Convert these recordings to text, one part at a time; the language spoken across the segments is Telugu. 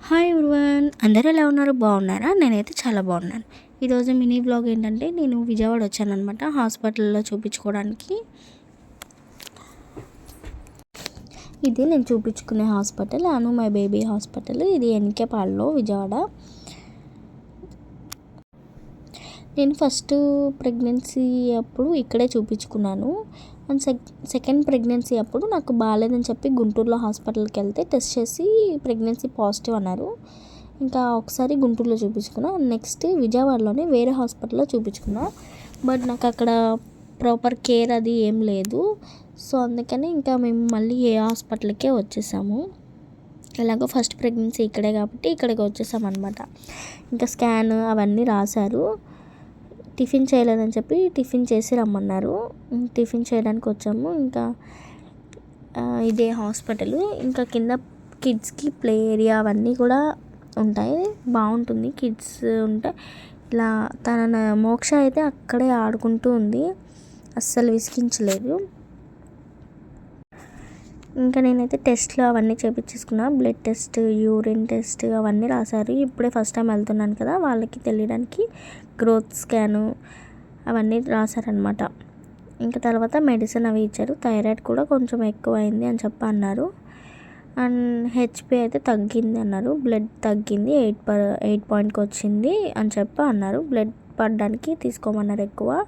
హాయ్ ఎవ్రీవన్, అందరూ ఎలా ఉన్నారు? బాగున్నారా? నేనైతే చాలా బాగున్నాను. ఈరోజు మినీ బ్లాగ్ ఏంటంటే, నేను విజయవాడ వచ్చానమాట హాస్పిటల్లో చూపించుకోవడానికి. ఇది నేను చూపించుకునే hospital, Anu my baby hospital. ఇది ఎన్కేపాడులో విజయవాడ. నేను ఫస్ట్ ప్రెగ్నెన్సీ అప్పుడు ఇక్కడే చూపించుకున్నాను. అండ్ సెకండ్ ప్రెగ్నెన్సీ అప్పుడు నాకు బాగాలేదని చెప్పి గుంటూరులో హాస్పిటల్కి వెళ్తే టెస్ట్ చేసి ప్రెగ్నెన్సీ పాజిటివ్ అన్నారు. ఇంకా ఒకసారి గుంటూరులో చూపించుకున్నా, నెక్స్ట్ విజయవాడలోనే వేరే హాస్పిటల్లో చూపించుకున్నా. బట్ నాకు అక్కడ ప్రాపర్ కేర్ అది ఏం లేదు. సో అందుకని ఇంకా మేము మళ్ళీ ఏ హాస్పిటల్కే వచ్చేసాము. ఎలాగో ఫస్ట్ ప్రెగ్నెన్సీ ఇక్కడే కాబట్టి ఇక్కడికి వచ్చేసామన్నమాట. ఇంకా స్కాన్ అవన్నీ రాశారు. టిఫిన్ చేయలేదని చెప్పి టిఫిన్ చేసి రమ్మన్నారు. టిఫిన్ చేయడానికి వచ్చాము. ఇంకా ఇదే హాస్పిటల్. ఇంకా కింద కిడ్స్కి ప్లే ఏరియా అవన్నీ కూడా ఉంటాయి, బాగుంటుంది. కిడ్స్ ఉంటే ఇలా తన మోక్ష అయితే అక్కడే ఆడుకుంటూ ఉంది, అస్సలు విసిగించలేదు. ఇంకా నేనైతే టెస్ట్లు అవన్నీ చేయించేసుకున్నా. బ్లడ్ టెస్ట్, యూరిన్ టెస్ట్ అవన్నీ రాశారు. ఇప్పుడే ఫస్ట్ టైం వెళ్తున్నాను కదా, వాళ్ళకి తెలియడానికి గ్రోత్ స్కాను అవన్నీ రాశారనమాట. ఇంకా తర్వాత మెడిసిన్ అవి ఇచ్చారు. థైరాయిడ్ కూడా కొంచెం ఎక్కువ అయింది అని చెప్పి అన్నారు. అండ్ హెచ్పి అయితే తగ్గింది అన్నారు. బ్లడ్ తగ్గింది, 8 వచ్చింది అని చెప్పి అన్నారు. బ్లడ్ పడడానికి తీసుకోమన్నారు ఎక్కువ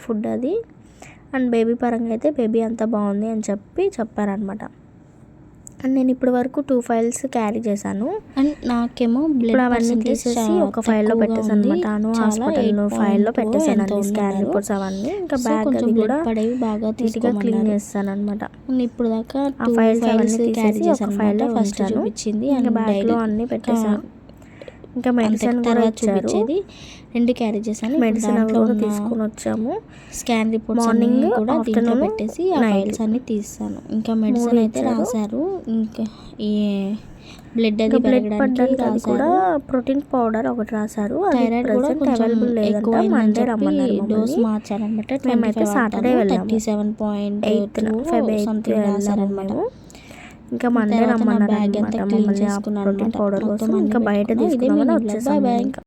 ఫుడ్ అది. అండ్ బేబీ పరంగా అయితే బేబీ అంతా బాగుంది అని చెప్పి చెప్పారనమాట. అండ్ నేను ఇప్పటి వరకు 2 ఫైల్స్ క్యారీ చేశాను. అండ్ నాకేమో బ్లడ్ అవన్నీ తీసేసి ఒక ఫైల్లో పెట్టేసాను అనమాట. అను హాస్పిటల్ ఫైల్లో పెట్టేసాను అన్ని స్కాన్ రిపోర్ట్స్ అవన్నీ. ఇంకా బ్యాగ్ అది కూడా పడేవి బాగా నీట్గా క్లీన్ చేస్తాను అనమాట. ఇప్పుడు దాకా ఆ ఫైల్స్ అవన్నీ క్యారీ చేశాను. ఫైల్లో ఫస్ట్ చూపించింది అండ్ బ్యాగ్లో అన్నీ పెట్టేసాను. ఇంకా మెడిసిన్ కూడా చూపించేది 2 క్యారీ చేశాను. మెడిసిన్ కూడా తీసుకొని వచ్చాము. స్కాన్ రిపోర్ట్స్ మార్నింగ్ కూడా దీంట్లో పెట్టేసి ఆ ఫైల్స్ అన్ని తీస్తాను. ఇంకా మెడిసిన్ అయితే రాశారు. ఇంకా ఈ బ్లడ్ అది పడడానికి కూడా ప్రోటీన్ పౌడర్ ఒకటి రాశారు. థైరాయిడ్ కూడా అవైలబుల్ లేదంట. మండే రమ్మన్నారు. డోస్ మార్చారనమాట. మేమైతే సాటర్డే వెళ్ళాము. 37.8 సంథింగ్ రాశారనమాట. ఇంకా మండే రమ్మన్నారు అనమాట. మమ్మల్ని ప్రోటీన్ పౌడర్ కోసం ఇంకా బయట తీసుకున్నామని వచ్చేసాము. ఇంకా